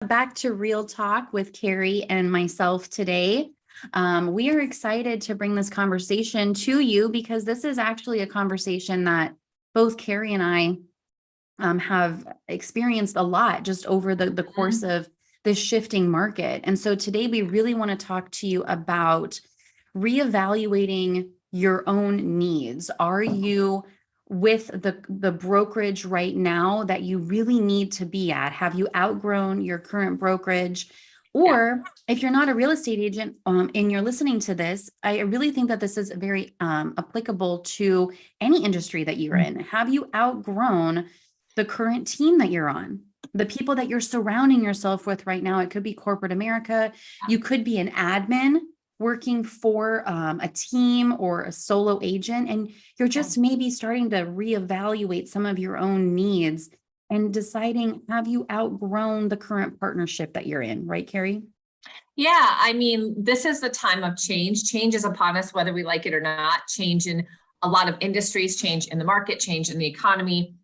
Back to Real Talk with Cari and myself today. We are excited to bring this conversation to you because this is actually a conversation that both Cari and I have experienced a lot just over the course of this shifting market. And so today we really want to talk to you about reevaluating your own needs. Are you with the brokerage right now that you really need to be at? Have you outgrown your current brokerage? Or if you're not a real estate agent and you're listening to this, I really think that this is very applicable to any industry that you're in. Have you outgrown the current team that you're on? The people that you're surrounding yourself with right now? It could be corporate America. You could be an admin working for a team or a solo agent, and you're just maybe starting to reevaluate some of your own needs and deciding, have you outgrown the current partnership that you're in, right, Cari? Yeah, I mean, this is the time of change. Change is upon us, whether we like it or not. Change in a lot of industries, change in the market, change in the economy.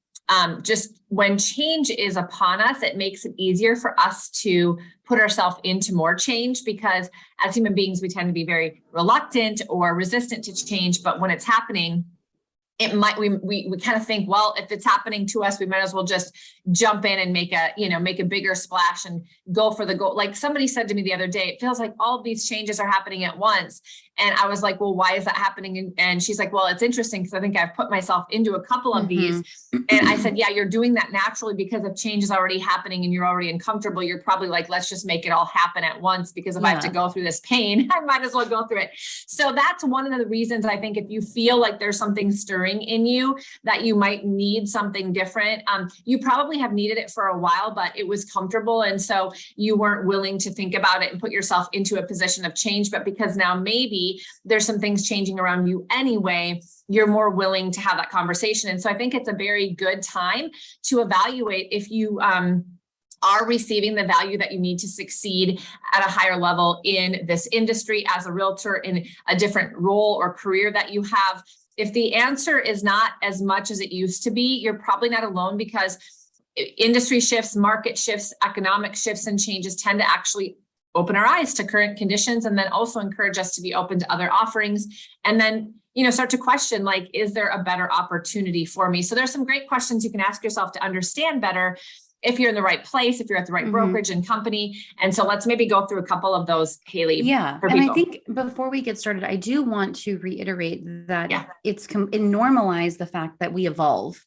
Just when change is upon us, it makes it easier for us to put ourselves into more change, because as human beings, we tend to be very reluctant or resistant to change. But when it's happening, we kind of think, well, if it's happening to us, we might as well just jump in and make a bigger splash and go for the goal. Like somebody said to me the other day, it feels like all of these changes are happening at once. And I was like, well, why is that happening? And she's like, well, it's interesting because I think I've put myself into a couple of these. And I said, yeah, you're doing that naturally because if change is already happening and you're already uncomfortable, you're probably like, let's just make it all happen at once, because if I have to go through this pain, I might as well go through it. So that's one of the reasons I think if you feel like there's something stirring in you that you might need something different, you probably have needed it for a while, but it was comfortable. And so you weren't willing to think about it and put yourself into a position of change. But because now maybe there's some things changing around you anyway, you're more willing to have that conversation. And so I think it's a very good time to evaluate if you are receiving the value that you need to succeed at a higher level in this industry as a realtor, in a different role or career that you have. If the answer is not as much as it used to be, you're probably not alone, because industry shifts, market shifts, economic shifts and changes tend to actually open our eyes to current conditions, and then also encourage us to be open to other offerings. And then, start to question, like, is there a better opportunity for me? So there's some great questions you can ask yourself to understand better if you're in the right place, if you're at the right brokerage and company. And so let's maybe go through a couple of those, Haley. Yeah. And I think before we get started, I do want to reiterate that it normalized the fact that we evolve.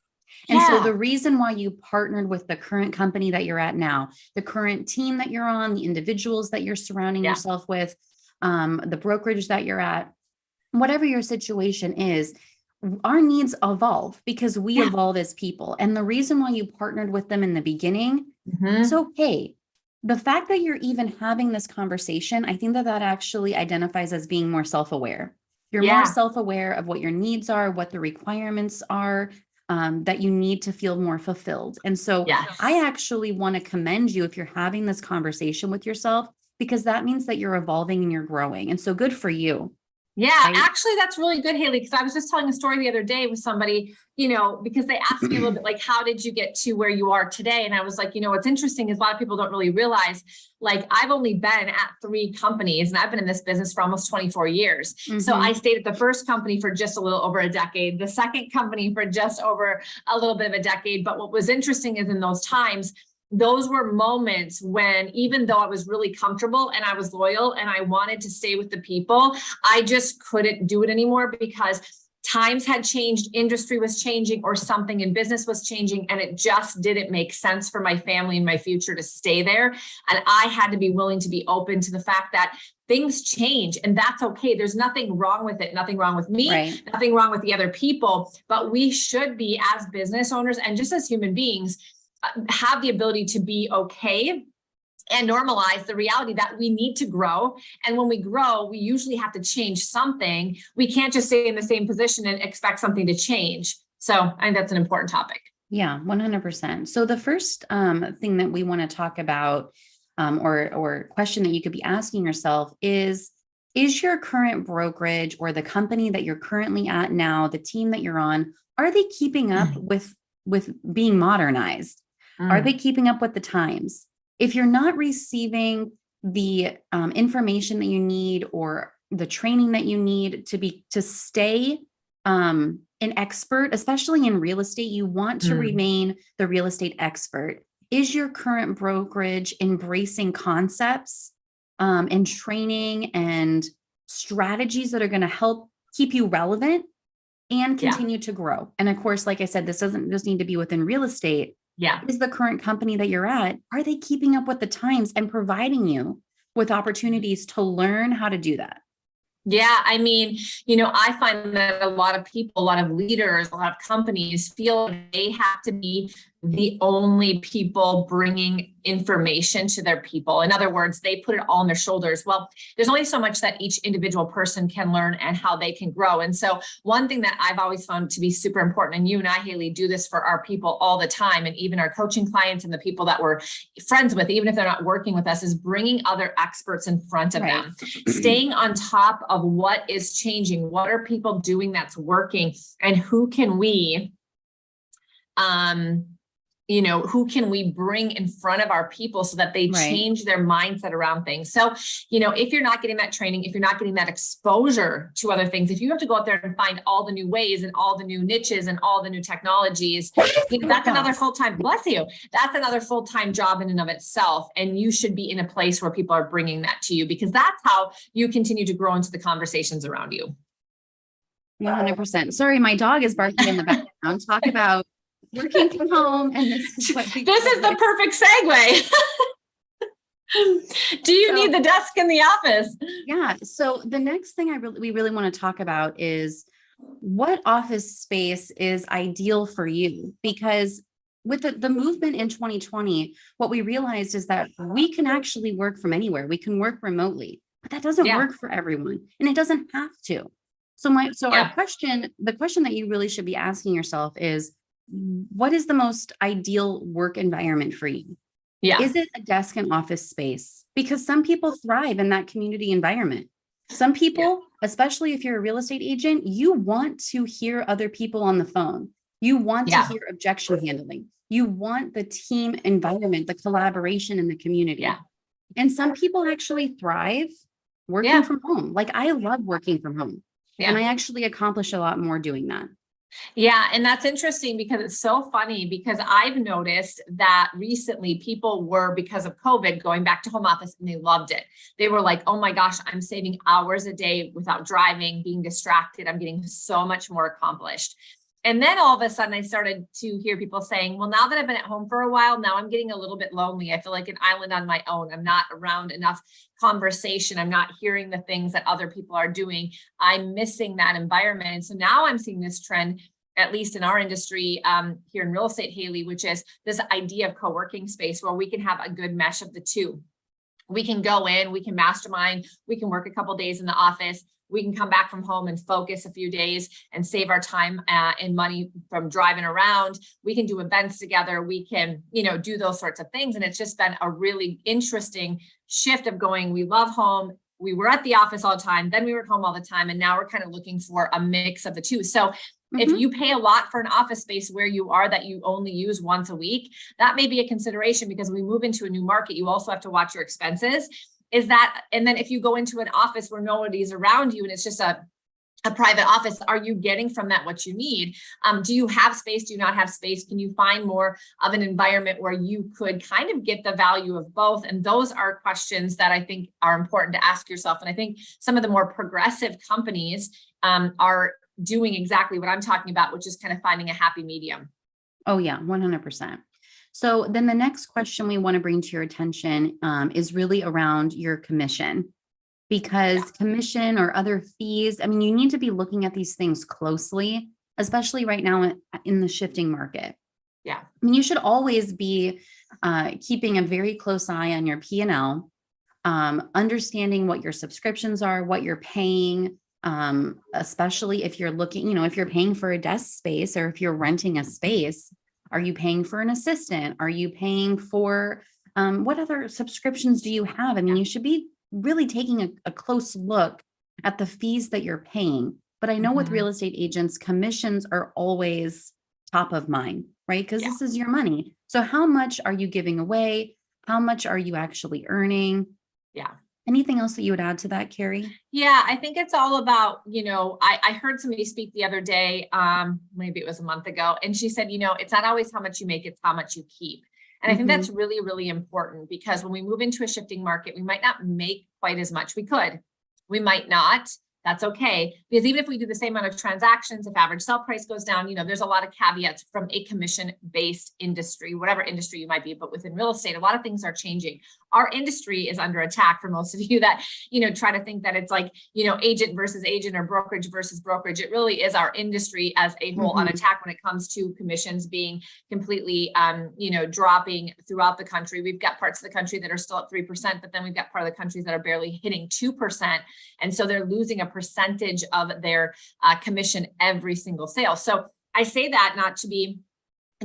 And so the reason why you partnered with the current company that you're at now, the current team that you're on, the individuals that you're surrounding yourself with, the brokerage that you're at, whatever your situation is, our needs evolve because we evolve as people. And the reason why you partnered with them in the beginning, it's okay. The fact that you're even having this conversation, I think that actually identifies as being more self-aware. You're more self-aware of what your needs are, what the requirements are, that you need to feel more fulfilled. And so I actually want to commend you if you're having this conversation with yourself, because that means that you're evolving and you're growing. And so good for you. Yeah, actually, that's really good, Haley, because I was just telling a story the other day with somebody, because they asked me a little bit like, how did you get to where you are today? And I was like, what's interesting is a lot of people don't really realize, like, I've only been at 3 companies and I've been in this business for almost 24 years. So I stayed at the first company for just a little over a decade, the second company for just over a little bit of a decade. But what was interesting is in those times, those were moments when, even though I was really comfortable and I was loyal and I wanted to stay with the people, I just couldn't do it anymore because times had changed, industry was changing, or something in business was changing, and it just didn't make sense for my family and my future to stay there. And I had to be willing to be open to the fact that things change, and that's okay. There's nothing wrong with it, nothing wrong with me, nothing wrong with the other people, but we should be, as business owners and just as human beings, have the ability to be okay and normalize the reality that we need to grow. And when we grow, we usually have to change something. We can't just stay in the same position and expect something to change. So I think that's an important topic. Yeah, 100%. So the first thing that we want to talk about, or question that you could be asking yourself is your current brokerage or the company that you're currently at now, the team that you're on, are they keeping up with being modernized? Are they keeping up with the times? If you're not receiving the information that you need or the training that you need to stay an expert, especially in real estate, you want to remain the real estate expert. Is your current brokerage embracing concepts and training and strategies that are going to help keep you relevant and continue to grow? And of course, like I said, this doesn't just need to be within real estate. Yeah. Is the current company that you're at, are they keeping up with the times and providing you with opportunities to learn how to do that? Yeah, I mean, I find that a lot of people, a lot of leaders, a lot of companies feel they have to be the only people bringing information to their people. In other words, they put it all on their shoulders. Well, there's only so much that each individual person can learn and how they can grow. And so one thing that I've always found to be super important, and you and I, Haley, do this for our people all the time, and even our coaching clients and the people that we're friends with, even if they're not working with us, is bringing other experts in front of them, staying on top of what is changing, what are people doing that's working, and who can we bring in front of our people so that they change their mindset around things. So, if you're not getting that training, if you're not getting that exposure to other things, if you have to go out there and find all the new ways and all the new niches and all the new technologies, that's another full-time, bless you, that's another full-time job in and of itself. And you should be in a place where people are bringing that to you, because that's how you continue to grow into the conversations around you. 100%. Sorry, my dog is barking in the background. Talk about working from home, and this is the perfect segue. Do you need the desk in the office? Yeah. So the next thing we really want to talk about is what office space is ideal for you, because with the movement in 2020, what we realized is that we can actually work from anywhere. We can work remotely, but that doesn't work for everyone, and it doesn't have to. Our question, the question that you really should be asking yourself is, what is the most ideal work environment for you? Yeah. Is it a desk and office space? Because some people thrive in that community environment. Some people, especially if you're a real estate agent, you want to hear other people on the phone. You want to hear objection handling. You want the team environment, the collaboration in the community. Yeah. And some people actually thrive working from home. Like, I love working from home. Yeah. And I actually accomplish a lot more doing that. Yeah. And that's interesting, because it's so funny, because I've noticed that recently people were, because of COVID, going back to home office, and they loved it. They were like, oh my gosh, I'm saving hours a day without driving, being distracted. I'm getting so much more accomplished. And then all of a sudden I started to hear people saying, well, now that I've been at home for a while, now I'm getting a little bit lonely. I feel like an island on my own. I'm not around enough conversation. I'm not hearing the things that other people are doing. I'm missing that environment. And so now I'm seeing this trend, at least in our industry here in real estate, Haley, which is this idea of co-working space where we can have a good mesh of the two. We can go in, we can mastermind, we can work a couple of days in the office. We can come back from home and focus a few days and save our time and money from driving around. We can do events together. We can, do those sorts of things. And it's just been a really interesting shift of going, we love home. We were at the office all the time. Then we were at home all the time. And now we're kind of looking for a mix of the two. So if you pay a lot for an office space where you are that you only use once a week, that may be a consideration, because when we move into a new market, you also have to watch your expenses. And then if you go into an office where nobody's around you and it's just a private office, are you getting from that what you need? Do you have space? Do you not have space? Can you find more of an environment where you could kind of get the value of both? And those are questions that I think are important to ask yourself. And I think some of the more progressive companies are doing exactly what I'm talking about, which is kind of finding a happy medium. Oh yeah, 100%. So then the next question we want to bring to your attention is really around your commission, because commission or other fees, I mean, you need to be looking at these things closely, especially right now in the shifting market. Yeah. I mean, you should always be keeping a very close eye on your P&L, understanding what your subscriptions are, what you're paying, especially if you're looking, if you're paying for a desk space or if you're renting a space. Are you paying for an assistant? Are you paying for what other subscriptions do you have? I mean, you should be really taking a close look at the fees that you're paying. But I know with real estate agents, commissions are always top of mind, right? Because this is your money. So how much are you giving away? How much are you actually earning? Yeah. Anything else that you would add to that, Cari? Yeah, I think it's all about, I heard somebody speak the other day, maybe it was a month ago, and she said, it's not always how much you make, it's how much you keep. And I think that's really, really important, because when we move into a shifting market, we might not make quite as much. We could, we might not. That's okay. Because even if we do the same amount of transactions, if average sell price goes down, there's a lot of caveats from a commission-based industry, whatever industry you might be. But within real estate, a lot of things are changing. Our industry is under attack for most of you that, try to think that it's like, agent versus agent or brokerage versus brokerage. It really is our industry as a whole on attack when it comes to commissions being completely, dropping throughout the country. We've got parts of the country that are still at 3%, but then we've got part of the country that are barely hitting 2%. And so they're losing a percentage of their commission every single sale. So I say that not to be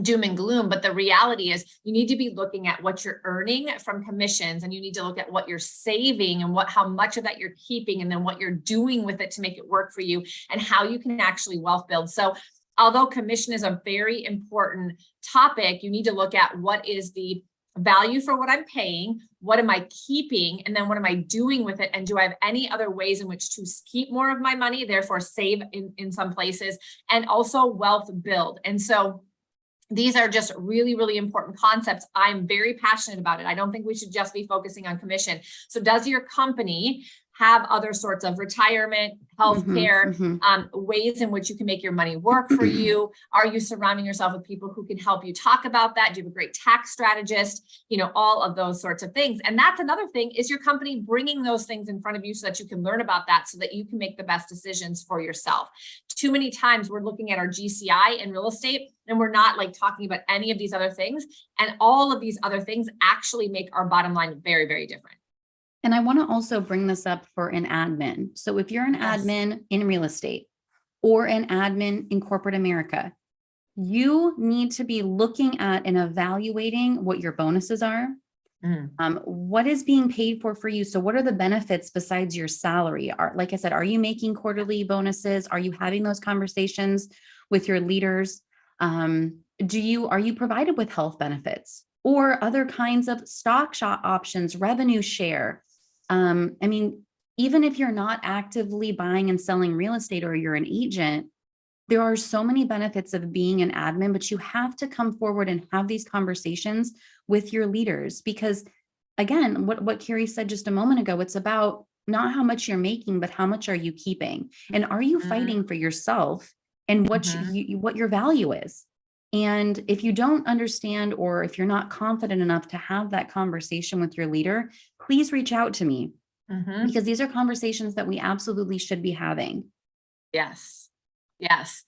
doom and gloom, but the reality is you need to be looking at what you're earning from commissions, and you need to look at what you're saving and how much of that you're keeping, and then what you're doing with it to make it work for you, and how you can actually wealth build. So although commission is a very important topic, you need to look at what is the value for what I'm paying, what am I keeping, and then what am I doing with it? And do I have any other ways in which to keep more of my money, therefore save in some places, and also wealth build? And so these are just really, really important concepts. I'm very passionate about it. I don't think we should just be focusing on commission. So does your company have other sorts of retirement, healthcare, ways in which you can make your money work for you? Are you surrounding yourself with people who can help you talk about that? Do you have a great tax strategist? All of those sorts of things. And that's another thing, is your company bringing those things in front of you so that you can learn about that, so that you can make the best decisions for yourself. Too many times we're looking at our GCI in real estate, and we're not talking about any of these other things. And all of these other things actually make our bottom line very, very different. And I want to also bring this up for an admin. So if you're an admin in real estate or an admin in corporate America, you need to be looking at and evaluating what your bonuses are. What is being paid for you? So what are the benefits besides your salary? Like I said, are you making quarterly bonuses? Are you having those conversations with your leaders? Are you provided with health benefits or other kinds of stock options, revenue share? Even if you're not actively buying and selling real estate, or you're an agent, there are so many benefits of being an admin, but you have to come forward and have these conversations with your leaders, because again, what Cari said just a moment ago, it's about not how much you're making, but how much are you keeping? And are you fighting for yourself and what your value is? And if you don't understand, or if you're not confident enough to have that conversation with your leader, please reach out to me, because these are conversations that we absolutely should be having. Yes. Yes.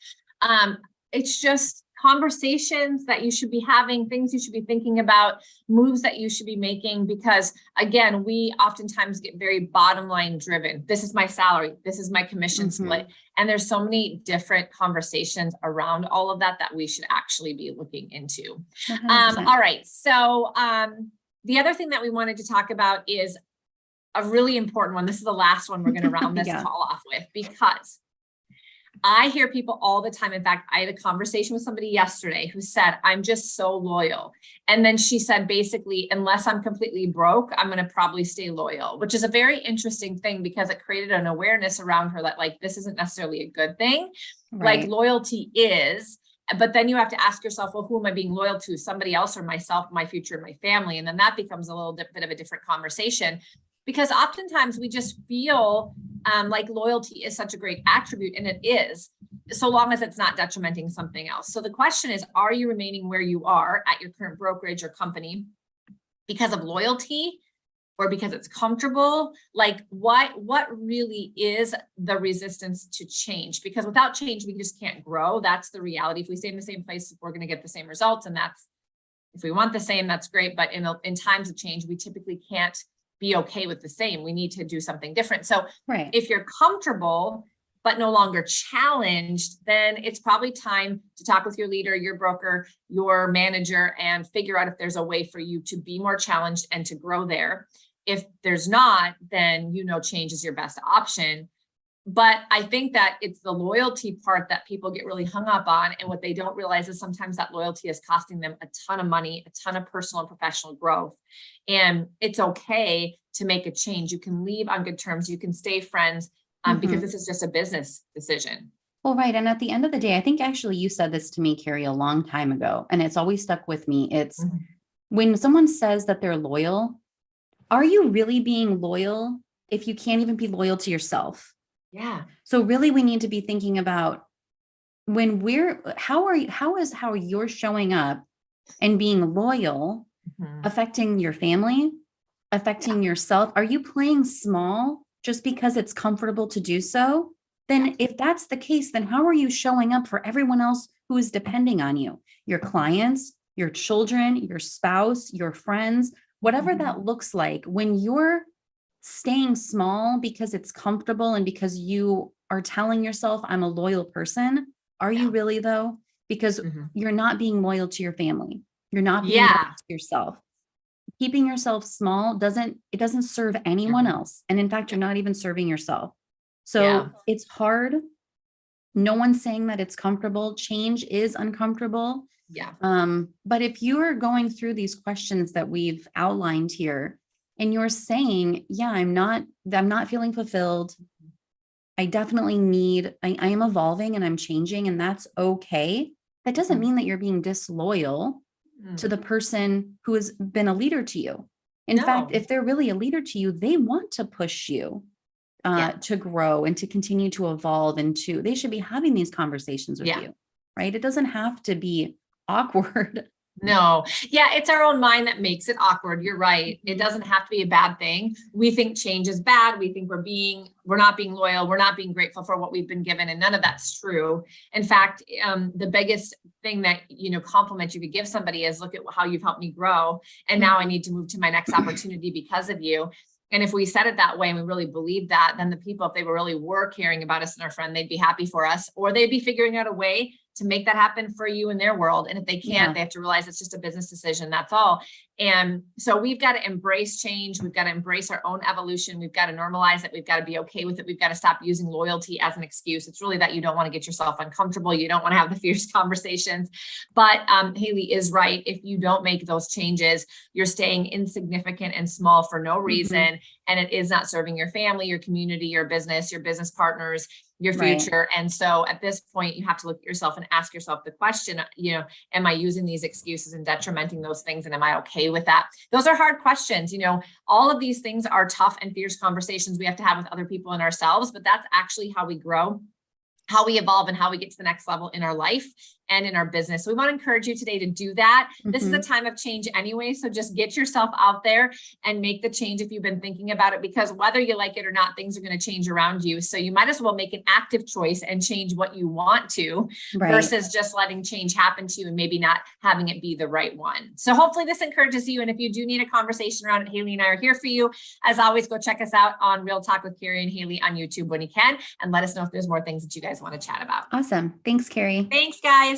It's just conversations that you should be having, things you should be thinking about, moves that you should be making, because again, we oftentimes get very bottom line driven. This is my salary. This is my commission split. And there's so many different conversations around all of that we should actually be looking into. All right. So the other thing that we wanted to talk about is a really important one. This is the last one we're going to round this call off with, because I hear people all the time. In fact, I had a conversation with somebody yesterday who said, I'm just so loyal. And then she said, basically, unless I'm completely broke, I'm going to probably stay loyal, which is a very interesting thing, because it created an awareness around her that this isn't necessarily a good thing. Right. Loyalty is, but then you have to ask yourself, well, who am I being loyal to? Somebody else, or myself, my future, my family? And then that becomes a little bit of a different conversation, because oftentimes we just feel like loyalty is such a great attribute, and it is, so long as it's not detrimenting something else. So the question is, are you remaining where you are at your current brokerage or company because of loyalty, or because it's comfortable? What really is the resistance to change? Because without change, we just can't grow. That's the reality. If we stay in the same place, we're going to get the same results. And if we want the same, that's great. But in times of change, we typically can't be okay with the same. We need to do something different. So if you're comfortable, but no longer challenged, then it's probably time to talk with your leader, your broker, your manager, and figure out if there's a way for you to be more challenged and to grow there. If there's not, then change is your best option. But I think that it's the loyalty part that people get really hung up on. And what they don't realize is sometimes that loyalty is costing them a ton of money, a ton of personal and professional growth. And it's okay to make a change. You can leave on good terms. You can stay friends because this is just a business decision. Well, right. And at the end of the day, I think actually you said this to me, Cari, a long time ago, and it's always stuck with me. It's when someone says that they're loyal, are you really being loyal if you can't even be loyal to yourself? Yeah. So really we need to be thinking about when how are you showing up and being loyal affecting your family, affecting yourself? Are you playing small just because it's comfortable to do so? Then if that's the case, then how are you showing up for everyone else who is depending on you? Your clients, your children, your spouse, your friends, whatever that looks like. When you're staying small because it's comfortable and because you are telling yourself, I'm a loyal person. Are you really though? Because you're not being loyal to your family. You're not being loyal to yourself. Keeping yourself small doesn't serve anyone else. And in fact, you're not even serving yourself. So it's hard. No one's saying that it's comfortable. Change is uncomfortable. Yeah. But if you are going through these questions that we've outlined here, and you're saying, yeah, I'm not feeling fulfilled. I definitely I am evolving and I'm changing, and that's okay. That doesn't mean that you're being disloyal to the person who has been a leader to you. In fact, if they're really a leader to you, they want to push you to grow and to continue to evolve, and they should be having these conversations with you, right? It doesn't have to be awkward. No. Yeah. It's our own mind that makes it awkward. You're right. It doesn't have to be a bad thing. We think change is bad. We think we're not being loyal. We're not being grateful for what we've been given. And none of that's true. In fact, the biggest thing that, compliment you could give somebody is, look at how you've helped me grow. And now I need to move to my next opportunity because of you. And if we said it that way and we really believed that, then the people, if they really were caring about us and our friend, they'd be happy for us, or they'd be figuring out a way to make that happen for you in their world. And if they can't, they have to realize it's just a business decision. That's all. And so we've got to embrace change. We've got to embrace our own evolution. We've got to normalize it. We've got to be okay with it. We've got to stop using loyalty as an excuse. It's really that you don't want to get yourself uncomfortable. You don't want to have the fierce conversations. But Haley is right. If you don't make those changes, you're staying insignificant and small for no reason. And it is not serving your family, your community, your business partners, your future. Right. And so at this point, you have to look at yourself and ask yourself the question, am I using these excuses and detrimenting those things? And am I okay with that? Those are hard questions. All of these things are tough and fierce conversations we have to have with other people and ourselves, but that's actually how we grow, how we evolve, and how we get to the next level in our life and in our business. So we want to encourage you today to do that. This is a time of change anyway. So just get yourself out there and make the change if you've been thinking about it, because whether you like it or not, things are going to change around you. So you might as well make an active choice and change what you want to versus just letting change happen to you and maybe not having it be the right one. So hopefully this encourages you. And if you do need a conversation around it, Haley and I are here for you. As always, go check us out on Real Talk with Cari and Haley on YouTube when you can, and let us know if there's more things that you guys want to chat about. Awesome. Thanks, Cari. Thanks, guys.